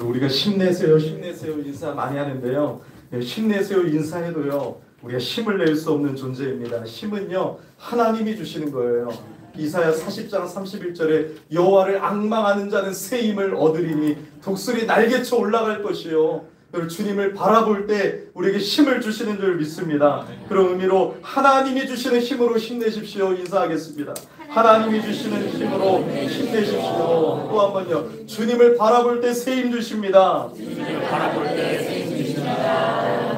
우리가 힘내세요, 힘내세요 인사 많이 하는데요. 힘내세요 인사해도요, 우리가 힘을 낼 수 없는 존재입니다. 힘은요, 하나님이 주시는 거예요. 이사야 40장 31절에 여호와를 앙망하는 자는 새 힘을 얻으리니 독수리 날개쳐 올라갈 것이요. 주님을 바라볼 때 우리에게 힘을 주시는 줄 믿습니다. 그런 의미로 하나님이 주시는 힘으로 힘내십시오 인사하겠습니다. 하나님이 주시는 힘으로 힘내십시오. 또 한 번요. 주님을 바라볼 때 새 힘 주십니다.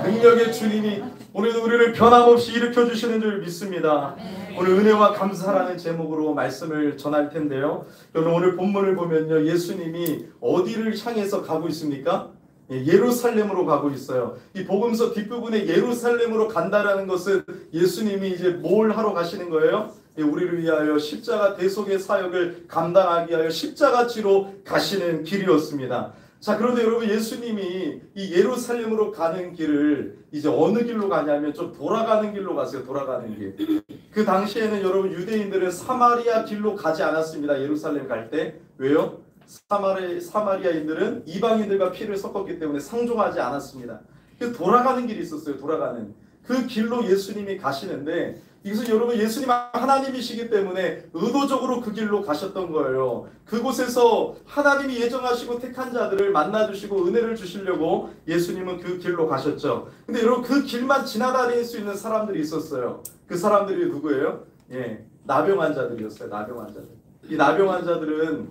능력의 주님이 오늘도 우리를 변함없이 일으켜 주시는 줄 믿습니다. 오늘 은혜와 감사라는 제목으로 말씀을 전할 텐데요. 여러분 오늘 본문을 보면요, 예수님이 어디를 향해서 가고 있습니까? 예루살렘으로 가고 있어요. 이 복음서 뒷부분에 예루살렘으로 간다라는 것은 예수님이 이제 뭘 하러 가시는 거예요? 우리를 위하여 십자가 대속의 사역을 감당하기 위하여 십자가지로 가시는 길이었습니다. 자, 그런데 여러분 예수님이 이 예루살렘으로 가는 길을 이제 어느 길로 가냐면 좀 돌아가는 길로 갔어요. 돌아가는 길. 그 당시에는 여러분 유대인들은 사마리아 길로 가지 않았습니다. 예루살렘 갈 때. 왜요? 사마리아인들은 이방인들과 피를 섞었기 때문에 상종하지 않았습니다. 그래서 돌아가는 길이 있었어요. 돌아가는 그 길로 예수님이 가시는데, 이것은 여러분 예수님 하나님이시기 때문에 의도적으로 그 길로 가셨던 거예요. 그곳에서 하나님이 예정하시고 택한 자들을 만나주시고 은혜를 주시려고 예수님은 그 길로 가셨죠. 근데 여러분 그 길만 지나다닐 수 있는 사람들이 있었어요. 그 사람들이 누구예요? 나병 환자들이었어요. 나병 환자들. 이 나병 환자들은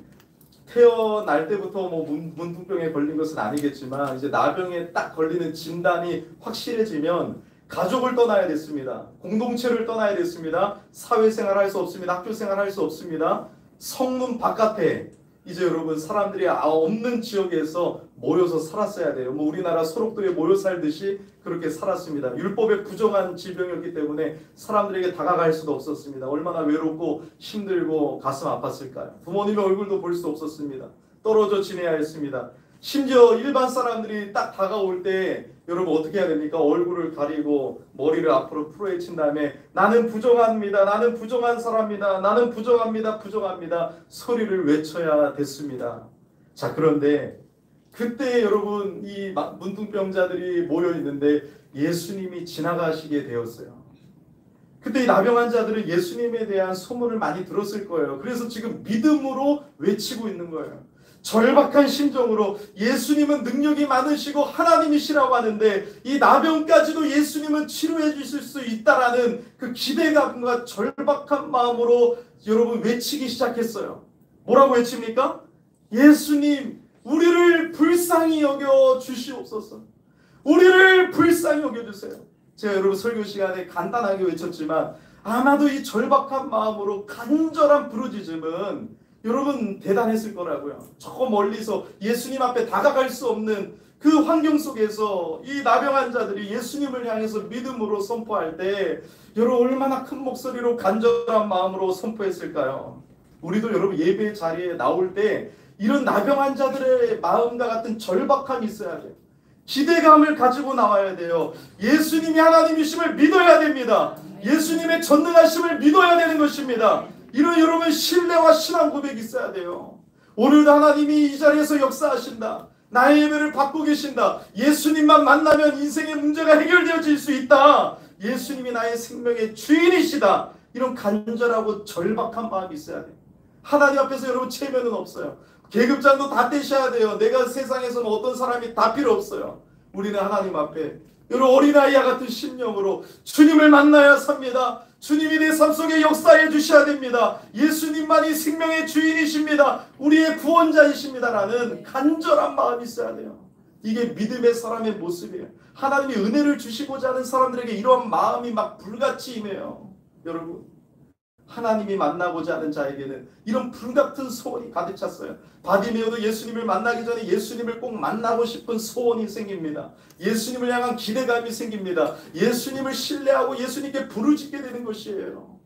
태어날 때부터 뭐 문둥병에 걸린 것은 아니겠지만 이제 나병에 딱 걸리는 진단이 확실해지면 가족을 떠나야 됐습니다. 공동체를 떠나야 됐습니다. 사회생활 할 수 없습니다. 학교생활 할 수 없습니다. 성문 바깥에 이제 여러분 사람들이 없는 지역에서 모여서 살았어야 돼요. 뭐 우리나라 소록도에 모여 살듯이 그렇게 살았습니다. 율법에 부정한 질병이었기 때문에 사람들에게 다가갈 수도 없었습니다. 얼마나 외롭고 힘들고 가슴 아팠을까요? 부모님의 얼굴도 볼 수 없었습니다. 떨어져 지내야 했습니다. 심지어 일반 사람들이 딱 다가올 때 여러분 어떻게 해야 됩니까? 얼굴을 가리고 머리를 앞으로 풀어헤친 다음에 나는 부정합니다. 나는 부정한 사람입니다. 나는 부정합니다. 부정합니다. 소리를 외쳐야 됐습니다. 자, 그런데 그때 여러분 이 문둥병자들이 모여 있는데 예수님이 지나가시게 되었어요. 그때 이 나병 환자들은 예수님에 대한 소문을 많이 들었을 거예요. 그래서 지금 믿음으로 외치고 있는 거예요. 절박한 심정으로 예수님은 능력이 많으시고 하나님이시라고 하는데 이 나병까지도 예수님은 치료해 주실 수 있다라는 그 기대감과 절박한 마음으로 여러분 외치기 시작했어요. 뭐라고 외칩니까? 예수님, 우리를 불쌍히 여겨 주시옵소서. 우리를 불쌍히 여겨 주세요. 제가 여러분 설교 시간에 간단하게 외쳤지만 아마도 이 절박한 마음으로 간절한 부르짖음은 여러분 대단했을 거라고요. 저 멀리서 예수님 앞에 다가갈 수 없는 그 환경 속에서 이 나병 환자들이 예수님을 향해서 믿음으로 선포할 때 여러분 얼마나 큰 목소리로 간절한 마음으로 선포했을까요? 우리도 여러분 예배 자리에 나올 때 이런 나병 환자들의 마음과 같은 절박함이 있어야 돼요. 기대감을 가지고 나와야 돼요. 예수님이 하나님이심을 믿어야 됩니다. 예수님의 전능하심을 믿어야 되는 것입니다. 이런 여러분 신뢰와 신앙 고백이 있어야 돼요. 오늘도 하나님이 이 자리에서 역사하신다. 나의 예배를 받고 계신다. 예수님만 만나면 인생의 문제가 해결되어질 수 있다. 예수님이 나의 생명의 주인이시다. 이런 간절하고 절박한 마음이 있어야 돼요. 하나님 앞에서 여러분 체면은 없어요. 계급장도 다 떼셔야 돼요. 내가 세상에서는 어떤 사람이 다 필요 없어요. 우리는 하나님 앞에 여러분 어린아이와 같은 심령으로 주님을 만나야 삽니다. 주님이 내 삶 속에 역사해 주셔야 됩니다. 예수님만이 생명의 주인이십니다. 우리의 구원자이십니다라는 간절한 마음이 있어야 돼요. 이게 믿음의 사람의 모습이에요. 하나님이 은혜를 주시고자 하는 사람들에게 이런 마음이 막 불같이 임해요. 여러분 하나님이 만나고자 하는 자에게는 이런 불같은 소원이 가득 찼어요. 바디메오도 예수님을 만나기 전에 예수님을 꼭 만나고 싶은 소원이 생깁니다. 예수님을 향한 기대감이 생깁니다. 예수님을 신뢰하고 예수님께 부르짖게 되는 것이에요.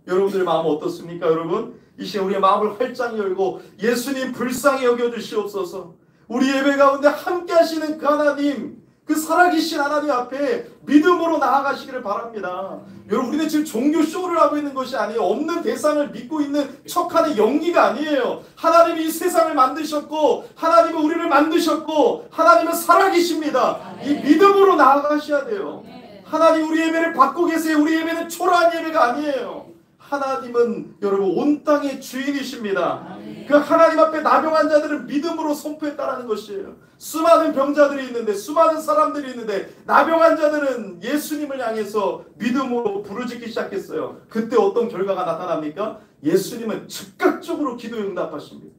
여러분들의 마음은 어떻습니까? 여러분 이 시간 우리의 마음을 활짝 열고 예수님 불쌍히 여겨주시옵소서. 우리 예배 가운데 함께 하시는 그 하나님, 그 살아계신 하나님 앞에 믿음으로 나아가시기를 바랍니다. 여러분, 우리는 지금 종교 쇼를 하고 있는 것이 아니에요. 없는 대상을 믿고 있는 척하는 연기가 아니에요. 하나님이 이 세상을 만드셨고 하나님은 우리를 만드셨고 하나님은 살아계십니다. 이 믿음으로 나아가셔야 돼요. 하나님 우리 예배를 받고 계세요. 우리 예배는 초라한 예배가 아니에요. 하나님은 여러분 온 땅의 주인이십니다. 그 하나님 앞에 나병한 자들은 믿음으로 선포했다라는 것이에요. 수많은 병자들이 있는데, 수많은 사람들이 있는데 나병한 자들은 예수님을 향해서 믿음으로 부르짖기 시작했어요. 그때 어떤 결과가 나타납니까? 예수님은 즉각적으로 기도에 응답하십니다.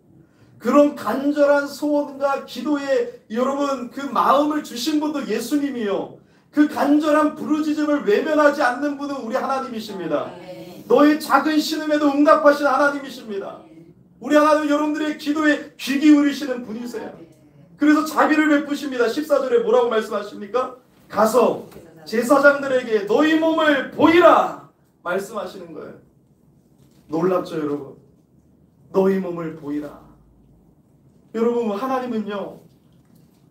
그런 간절한 소원과 기도에 여러분 그 마음을 주신 분도 예수님이요, 그 간절한 부르짖음을 외면하지 않는 분은 우리 하나님이십니다. 너의 작은 신음에도 응답하신 하나님이십니다. 우리 하나님은 여러분들의 기도에 귀 기울이시는 분이세요. 그래서 자비를 베푸십니다. 14절에 뭐라고 말씀하십니까? 가서 제사장들에게 너희 몸을 보이라 말씀하시는 거예요. 놀랍죠 여러분? 너희 몸을 보이라. 여러분, 하나님은요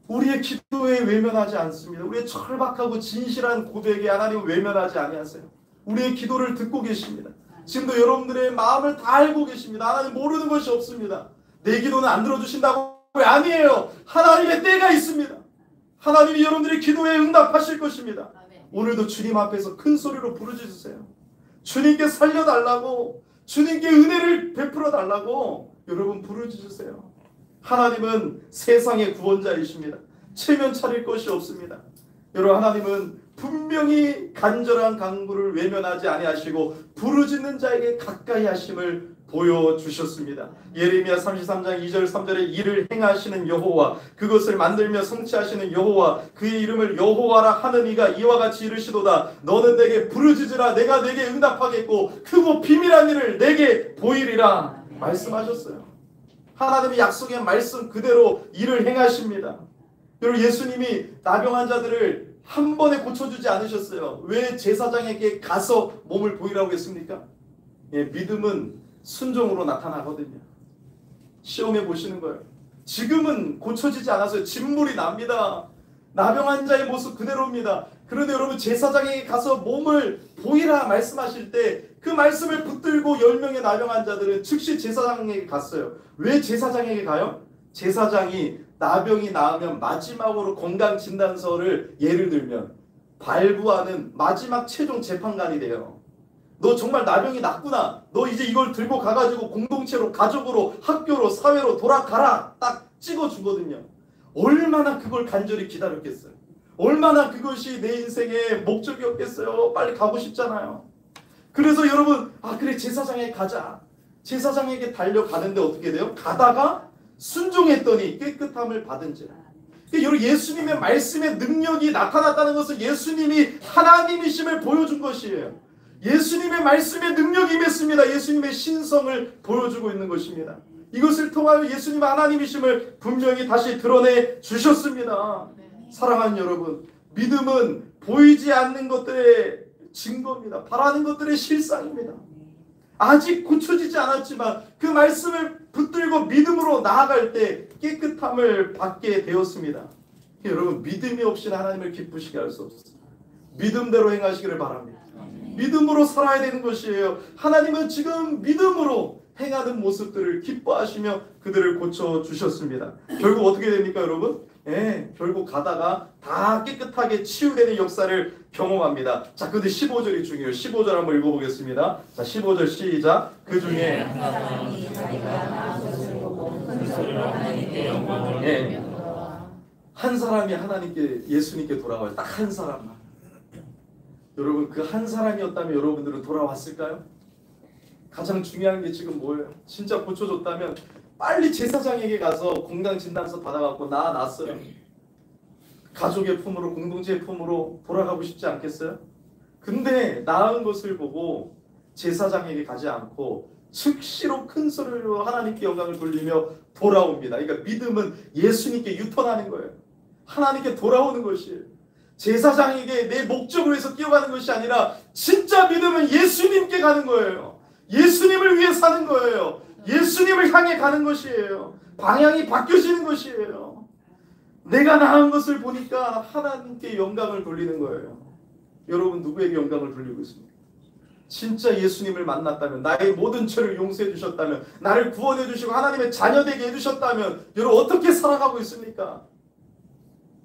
우리의 기도에 외면하지 않습니다. 우리의 철박하고 진실한 고백에 하나님은 외면하지 아니하세요. 우리의 기도를 듣고 계십니다. 지금도 여러분들의 마음을 다 알고 계십니다. 하나님 모르는 것이 없습니다. 내 기도는 안 들어주신다고? 아니에요. 하나님의 때가 있습니다. 하나님이 여러분들의 기도에 응답하실 것입니다. 오늘도 주님 앞에서 큰 소리로 부르짖으세요. 주님께 살려달라고, 주님께 은혜를 베풀어 달라고 여러분 부르짖으세요. 하나님은 세상의 구원자이십니다. 체면 차릴 것이 없습니다. 여러분, 하나님은 분명히 간절한 간구를 외면하지 아니하시고 부르짖는 자에게 가까이 하심을 보여주셨습니다. 예레미야 33장 2절 3절에 이를 행하시는 여호와, 그것을 만들며 성취하시는 여호와, 그의 이름을 여호와라 하는 이가 이와 같이 이르시도다. 너는 내게 부르짖으라. 내가 내게 응답하겠고 크고 비밀한 일을 내게 보이리라 말씀하셨어요. 하나님의 약속의 말씀 그대로 일을 행하십니다. 여러분, 예수님이 나병한 자들을 한 번에 고쳐주지 않으셨어요. 왜 제사장에게 가서 몸을 보이라고 했습니까? 믿음은 순종으로 나타나거든요. 시험해 보시는 거예요. 지금은 고쳐지지 않아서 진물이 납니다. 나병한 자의 모습 그대로입니다. 그런데 여러분, 제사장에게 가서 몸을 보이라 말씀하실 때 그 말씀을 붙들고 10명의 나병한 자들은 즉시 제사장에게 갔어요. 왜 제사장에게 가요? 제사장이 나병이 나으면 마지막으로 건강진단서를 예를 들면 발부하는 마지막 최종 재판관이 돼요. 너 정말 나병이 났구나. 너 이제 이걸 들고 가가지고 공동체로, 가족으로, 학교로, 사회로 돌아가라. 딱 찍어주거든요. 얼마나 그걸 간절히 기다렸겠어요. 얼마나 그것이 내 인생의 목적이었겠어요. 빨리 가고 싶잖아요. 그래서 여러분, 그래 제사장에 가자. 제사장에게 달려가는데 어떻게 돼요? 가다가 순종했더니 깨끗함을 받은지라. 여러분, 예수님의 말씀의 능력이 나타났다는 것은 예수님이 하나님이심을 보여준 것이에요. 예수님의 말씀의 능력이 임했습니다. 예수님의 신성을 보여주고 있는 것입니다. 이것을 통하여 예수님의 하나님이심을 분명히 다시 드러내 주셨습니다. 사랑하는 여러분, 믿음은 보이지 않는 것들의 증거입니다. 바라는 것들의 실상입니다. 아직 고쳐지지 않았지만 그 말씀을 붙들고 믿음으로 나아갈 때 깨끗함을 받게 되었습니다. 여러분, 믿음이 없이는 하나님을 기쁘시게 할 수 없습니다. 믿음대로 행하시기를 바랍니다. 믿음으로 살아야 되는 것이에요. 하나님은 지금 믿음으로 행하는 모습들을 기뻐하시며 그들을 고쳐주셨습니다. 결국 어떻게 됩니까 여러분? 결국 가다가 다 깨끗하게 치유되는 역사를 경험합니다. 자, 근데 15절이 중요해요. 15절 한번 읽어보겠습니다. 자, 15절 시작. 그 중에 한 사람이 하나님께, 예수님께 돌아와요. 딱 한 사람만. 여러분, 그 한 사람이었다면 여러분들은 돌아왔을까요? 가장 중요한 게 지금 뭐예요? 진짜 고쳐줬다면 빨리 제사장에게 가서 건강진단서 받아갖고 나았어요. 가족의 품으로, 공동체의 품으로 돌아가고 싶지 않겠어요? 근데 나은 것을 보고 제사장에게 가지 않고 즉시로 큰 소리로 하나님께 영광을 돌리며 돌아옵니다. 그러니까 믿음은 예수님께 유턴하는 거예요. 하나님께 돌아오는 것이에요. 제사장에게 내 목적을 위해서 뛰어가는 것이 아니라 진짜 믿음은 예수님께 가는 거예요. 예수님을 위해 사는 거예요. 예수님을 향해 가는 것이에요. 방향이 바뀌어지는 것이에요. 내가 나은 것을 보니까 하나님께 영광을 돌리는 거예요. 여러분 누구에게 영광을 돌리고 있습니까? 진짜 예수님을 만났다면, 나의 모든 죄를 용서해 주셨다면, 나를 구원해 주시고 하나님의 자녀되게 해주셨다면 여러분 어떻게 살아가고 있습니까?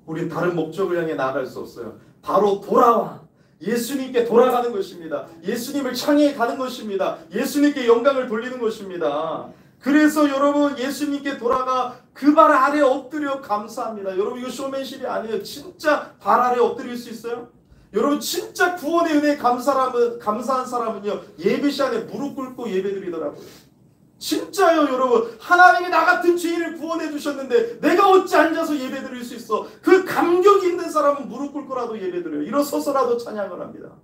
우린 다른 목적을 향해 나아갈 수 없어요. 바로 돌아와 예수님께 돌아가는 것입니다. 예수님을 향해 가는 것입니다. 예수님께 영광을 돌리는 것입니다. 그래서 여러분 예수님께 돌아가 그 발 아래 엎드려 감사합니다. 여러분 이거 쇼맨십이 아니에요. 진짜 발 아래 엎드릴 수 있어요? 여러분 진짜 구원의 은혜에 감사한 사람은요 예배 시간에 무릎 꿇고 예배드리더라고요. 진짜요 여러분. 하나님이 나 같은 죄인을 구원해 주셨는데 내가 어찌 앉아서 예배드릴 수 있어. 그 감격이 있는 사람은 무릎 꿇고라도 예배드려요. 일어서서라도 찬양을 합니다.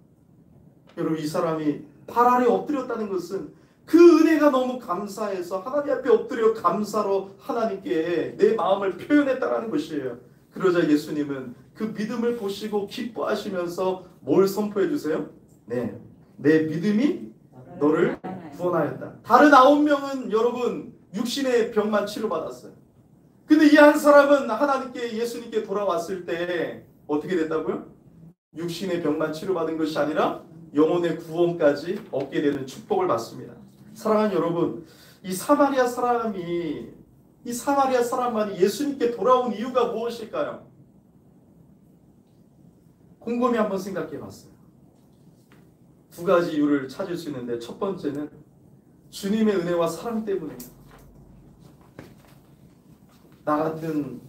여러분 이 사람이 발 아래 엎드렸다는 것은 그 은혜가 너무 감사해서 하나님 앞에 엎드려 감사로 하나님께 내 마음을 표현했다는 것이에요. 그러자 예수님은 그 믿음을 보시고 기뻐하시면서 뭘 선포해 주세요? 네, 내 믿음이 너를 구원하였다. 다른 9명은 여러분 육신의 병만 치료받았어요. 근데 이 한 사람은 하나님께 예수님께 돌아왔을 때 어떻게 됐다고요? 육신의 병만 치료받은 것이 아니라 영혼의 구원까지 얻게 되는 축복을 받습니다. 사랑하는 여러분, 이 사마리아 사람만이 예수님께 돌아온 이유가 무엇일까요? 곰곰이 한번 생각해 봤어요. 두 가지 이유를 찾을 수 있는데 첫 번째는 주님의 은혜와 사랑 때문이에요. 나 같은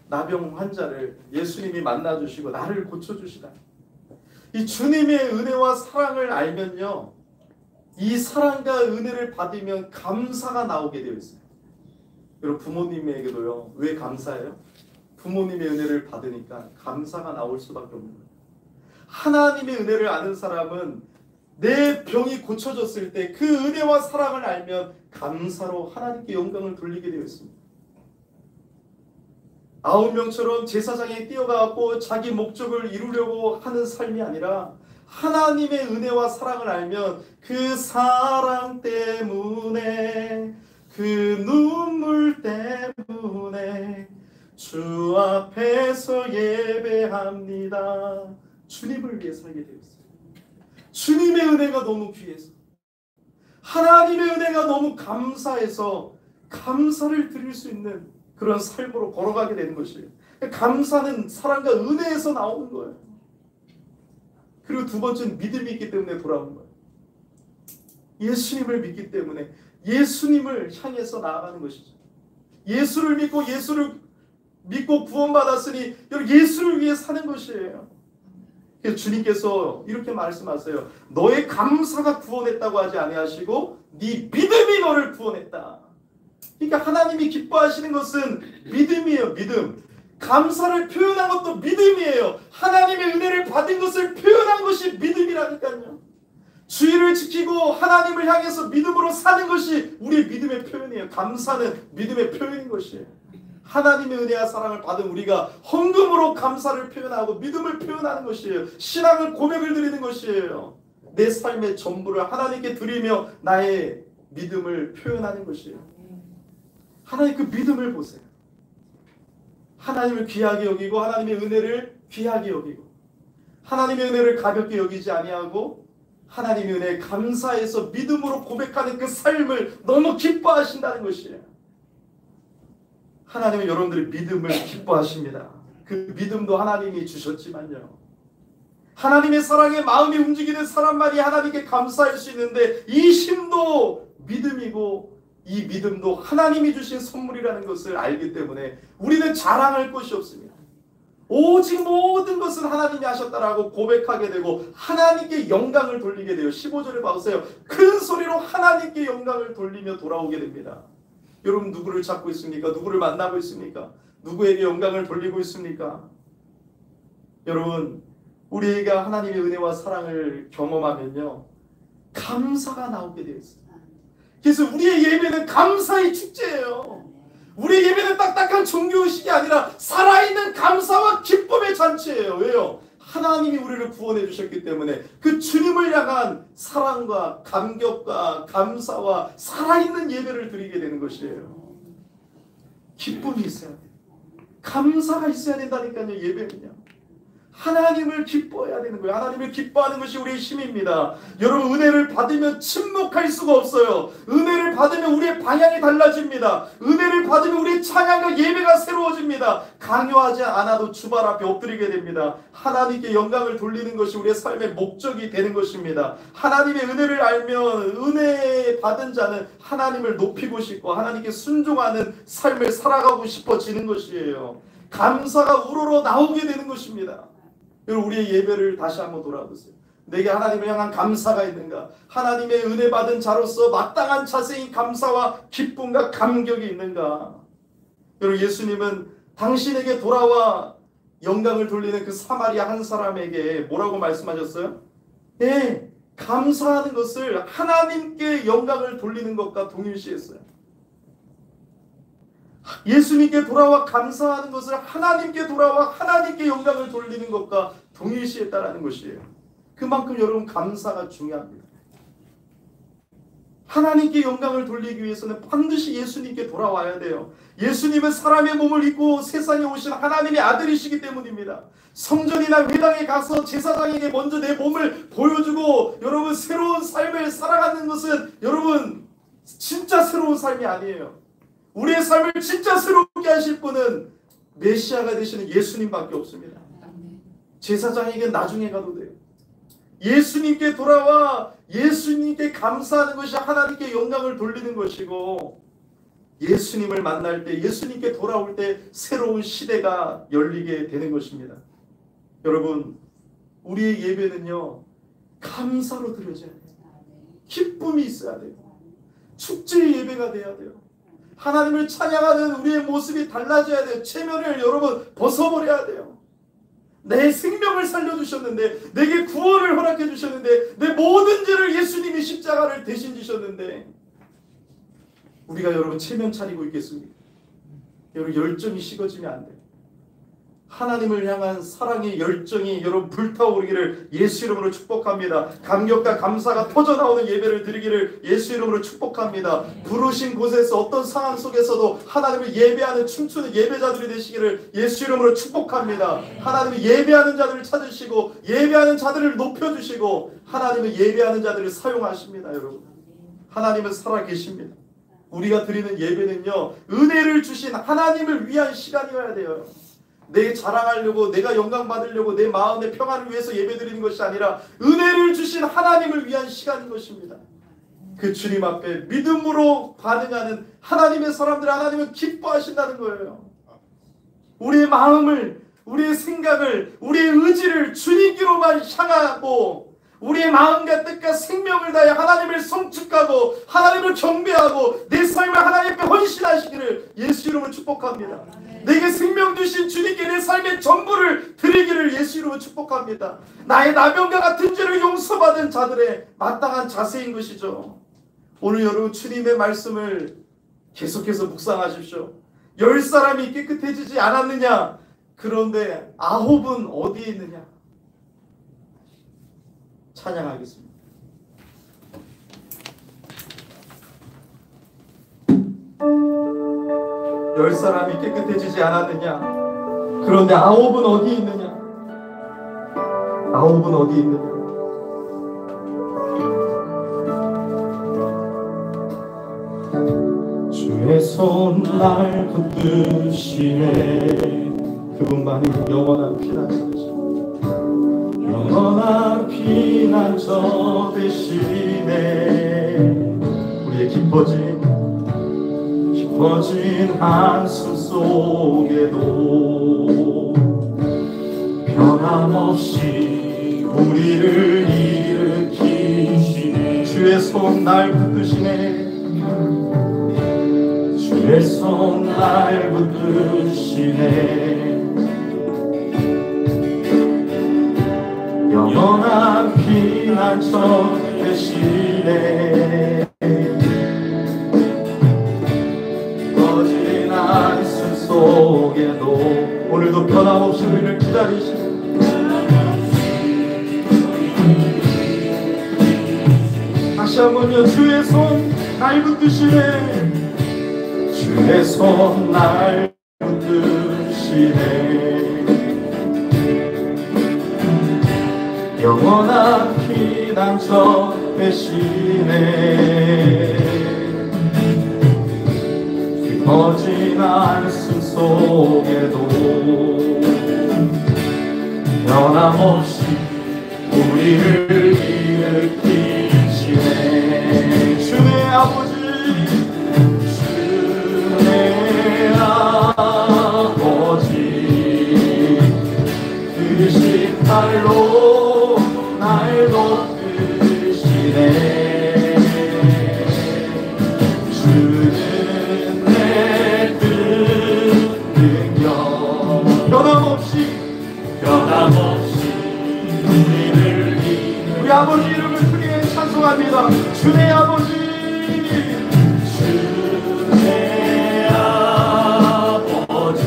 나병 환자를 예수님이 만나주시고 나를 고쳐주시다. 이 주님의 은혜와 사랑을 알면요, 이 사랑과 은혜를 받으면 감사가 나오게 되어 있어요. 여러분 부모님에게도요. 왜 감사해요? 부모님의 은혜를 받으니까 감사가 나올 수밖에 없는 거예요. 하나님의 은혜를 아는 사람은 내 병이 고쳐졌을 때 그 은혜와 사랑을 알면 감사로 하나님께 영광을 돌리게 되어 있습니다. 9명처럼 제사장에 뛰어가고 자기 목적을 이루려고 하는 삶이 아니라 하나님의 은혜와 사랑을 알면 그 사랑 때문에 그 눈물 때문에 주 앞에서 예배합니다. 주님을 위해 살게 되었어요. 주님의 은혜가 너무 귀해서, 하나님의 은혜가 너무 감사해서 감사를 드릴 수 있는 그런 삶으로 걸어가게 되는 것이에요. 감사는 사랑과 은혜에서 나오는 거예요. 그리고 두 번째는 믿음이 있기 때문에 돌아오는 거예요. 예수님을 믿기 때문에 예수님을 향해서 나아가는 것이죠. 예수를 믿고 구원받았으니 예수를 위해 사는 것이에요. 그래서 주님께서 이렇게 말씀하세요. 너의 감사가 구원했다고 하지 아니하시고 네 믿음이 너를 구원했다. 그러니까 하나님이 기뻐하시는 것은 믿음이에요. 믿음. 감사를 표현한 것도 믿음이에요. 하나님의 은혜를 받은 것을 표현한 것이 믿음이라니까요. 주의를 지키고 하나님을 향해서 믿음으로 사는 것이 우리의 믿음의 표현이에요. 감사는 믿음의 표현인 것이에요. 하나님의 은혜와 사랑을 받은 우리가 헌금으로 감사를 표현하고 믿음을 표현하는 것이에요. 신앙을 고백을 드리는 것이에요. 내 삶의 전부를 하나님께 드리며 나의 믿음을 표현하는 것이에요. 하나님 그 믿음을 보세요. 하나님을 귀하게 여기고 하나님의 은혜를 귀하게 여기고 하나님의 은혜를 가볍게 여기지 아니하고 하나님의 은혜에 감사해서 믿음으로 고백하는 그 삶을 너무 기뻐하신다는 것이에요. 하나님은 여러분들의 믿음을 기뻐하십니다. 그 믿음도 하나님이 주셨지만요, 하나님의 사랑에 마음이 움직이는 사람만이 하나님께 감사할 수 있는데 이 힘도 믿음이고 이 믿음도 하나님이 주신 선물이라는 것을 알기 때문에 우리는 자랑할 것이 없습니다. 오직 모든 것은 하나님이 하셨다라고 고백하게 되고 하나님께 영광을 돌리게 돼요. 15절을 봐보세요. 큰 소리로 하나님께 영광을 돌리며 돌아오게 됩니다. 여러분 누구를 찾고 있습니까? 누구를 만나고 있습니까? 누구에게 영광을 돌리고 있습니까? 여러분 우리가 하나님의 은혜와 사랑을 경험하면요, 감사가 나오게 되어 있어요. 그래서 우리의 예배는 감사의 축제예요. 우리의 예배는 딱딱한 종교의식이 아니라 살아있는 감사와 기쁨의 잔치예요. 왜요? 하나님이 우리를 구원해 주셨기 때문에 그 주님을 향한 사랑과 감격과 감사와 살아있는 예배를 드리게 되는 것이에요. 기쁨이 있어야 돼요. 감사가 있어야 된다니까요. 예배는요. 하나님을 기뻐해야 되는 거예요. 하나님을 기뻐하는 것이 우리의 힘입니다. 여러분, 은혜를 받으면 침묵할 수가 없어요. 은혜를 받으면 우리의 방향이 달라집니다. 은혜를 받으면 우리의 찬양과 예배가 새로워집니다. 강요하지 않아도 주발 앞에 엎드리게 됩니다. 하나님께 영광을 돌리는 것이 우리의 삶의 목적이 되는 것입니다. 하나님의 은혜를 알면 은혜 받은 자는 하나님을 높이고 싶고 하나님께 순종하는 삶을 살아가고 싶어지는 것이에요. 감사가 우러러 나오게 되는 것입니다. 우리의 예배를 다시 한번 돌아보세요. 내게 하나님을 향한 감사가 있는가? 하나님의 은혜 받은 자로서 마땅한 자세인 감사와 기쁨과 감격이 있는가? 여러분, 예수님은 당신에게 돌아와 영광을 돌리는 그 사마리아 한 사람에게 뭐라고 말씀하셨어요? 예, 감사하는 것을 하나님께 영광을 돌리는 것과 동일시했어요. 예수님께 돌아와 감사하는 것을 하나님께 돌아와 하나님께 영광을 돌리는 것과 동일시했다라는 것이에요. 그만큼 여러분, 감사가 중요합니다. 하나님께 영광을 돌리기 위해서는 반드시 예수님께 돌아와야 돼요. 예수님은 사람의 몸을 입고 세상에 오신 하나님의 아들이시기 때문입니다. 성전이나 회당에 가서 제사장에게 먼저 내 몸을 보여주고 여러분 새로운 삶을 살아가는 것은 여러분 진짜 새로운 삶이 아니에요. 우리의 삶을 진짜 새롭게 하실 분은 메시아가 되시는 예수님밖에 없습니다. 제사장에게 나중에 가도 돼요. 예수님께 돌아와 예수님께 감사하는 것이 하나님께 영광을 돌리는 것이고, 예수님을 만날 때, 예수님께 돌아올 때 새로운 시대가 열리게 되는 것입니다. 여러분, 우리의 예배는요, 감사로 드려져야 돼요. 기쁨이 있어야 돼요. 축제의 예배가 돼야 돼요. 하나님을 찬양하는 우리의 모습이 달라져야 돼요. 체면을 여러분 벗어버려야 돼요. 내 생명을 살려주셨는데, 내게 구원을 허락해 주셨는데, 내 모든 죄를 예수님이 십자가를 대신 지셨는데 우리가 여러분 체면 차리고 있겠습니까? 여러분 열정이 식어지면 안 돼요. 하나님을 향한 사랑의 열정이 여러분 불타오르기를 예수 이름으로 축복합니다. 감격과 감사가 터져나오는 예배를 드리기를 예수 이름으로 축복합니다. 부르신 곳에서 어떤 상황 속에서도 하나님을 예배하는 춤추는 예배자들이 되시기를 예수 이름으로 축복합니다. 하나님을 예배하는 자들을 찾으시고 예배하는 자들을 높여주시고 하나님을 예배하는 자들을 사용하십니다. 여러분, 하나님은 살아계십니다. 우리가 드리는 예배는요, 은혜를 주신 하나님을 위한 시간이어야 돼요. 내 자랑하려고, 내가 영광 받으려고, 내 마음의 평안을 위해서 예배드리는 것이 아니라 은혜를 주신 하나님을 위한 시간인 것입니다. 그 주님 앞에 믿음으로 반응하는 하나님의 사람들, 하나님은 기뻐하신다는 거예요. 우리의 마음을, 우리의 생각을, 우리의 의지를 주님께로만 향하고 우리의 마음과 뜻과 생명을 다해 하나님을 성축하고 하나님을 경배하고 내 삶을 하나님 앞에 헌신하시기를 예수 이름으로 축복합니다. 내게 생명 주신 주님께 내 삶의 전부를 드리기를 예수 이름으로 축복합니다. 나의 나병과 같은 죄를 용서받은 자들의 마땅한 자세인 것이죠. 오늘 여러분 주님의 말씀을 계속해서 묵상하십시오. 10사람이 깨끗해지지 않았느냐? 그런데 9은 어디에 있느냐? 찬양하겠습니다. 열 사람이 깨끗해지지 않았느냐? 그런데 9은 어디 있느냐? 9은 어디 있느냐? 주의 손 날 붙드시네. 그분만이 영원한 피난처 되시네. 영원한 피난처 되시네. 우리의 깊어진 한숨 속에도 변함없이 우리를 일으키시네. 주의 손 날 붙드시네. 주의 손 날 붙드시네. 영원한 피난처 되시네. 꺼진 한숨 속에도 오늘도 변함없이 우리를 기다리시네. 다시 한번요. 주의 손 날 붙드시네. 주의 손 날 붙드시네. 되시네. 영원한 피난처 되시네. 깊어진 한숨 속에도 변함없이 우리를 일으키시네. 주의 아버지, 주의 아버지, 크신 팔로 날 돕으시네. 주는 내 큰 능력, 변함없이 우리 아버지 이름을 크게 찬송합니다. 주의 아버지, 주의 아버지,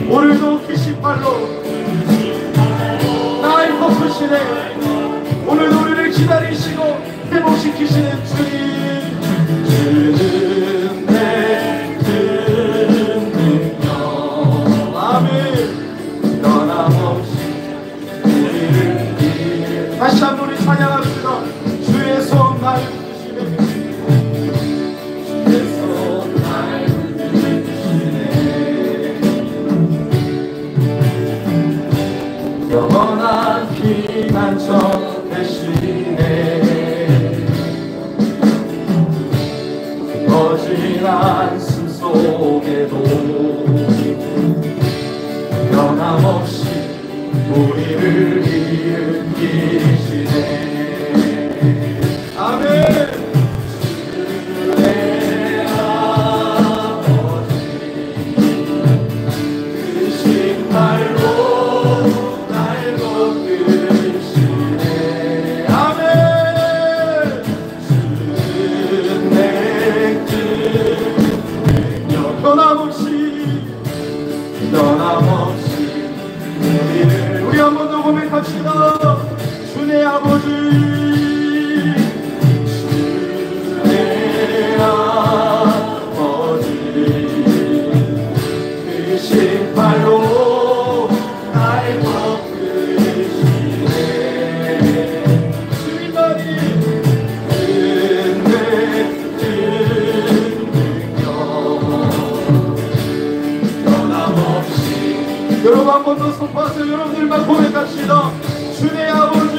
오늘도 크신 팔로 날 덮으시네. 오늘도 우리를 기다리시고 회복시키시는 주님, 주는 내 큰 능력. 아멘. 변함없이 다시 한번 우리 찬양합시다. 주의 손 날 붙드시네. 주의 손 날 붙드시네. 영원한 피난처 되시네. 거진 한숨 속에도 변함없이 우리를 일으키시네. 아멘. 주의 아버지, 크신 팔로 날 돕으시네. 아멘. 주는 내 큰 능력, 변함없이 우리 한 번 더 고백합시다. 주의 아버지, 주의 아버지, 크신 팔로 날 덮으시네. 주님만이 내 큰 능력, 변함없이. 여러분 한 번 더 손봐서 여러분들만 고백합시다. 주의 아버지,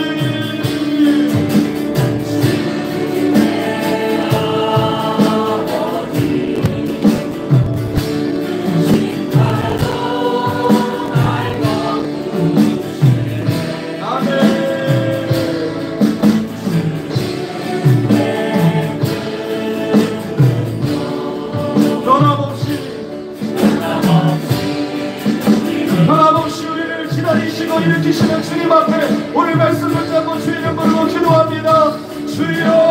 변함없이 우리를 기다리시고 일으키시는 주님 앞에 오늘 말씀 붙잡고 주의 이름 부르고 기도합니다. 주여,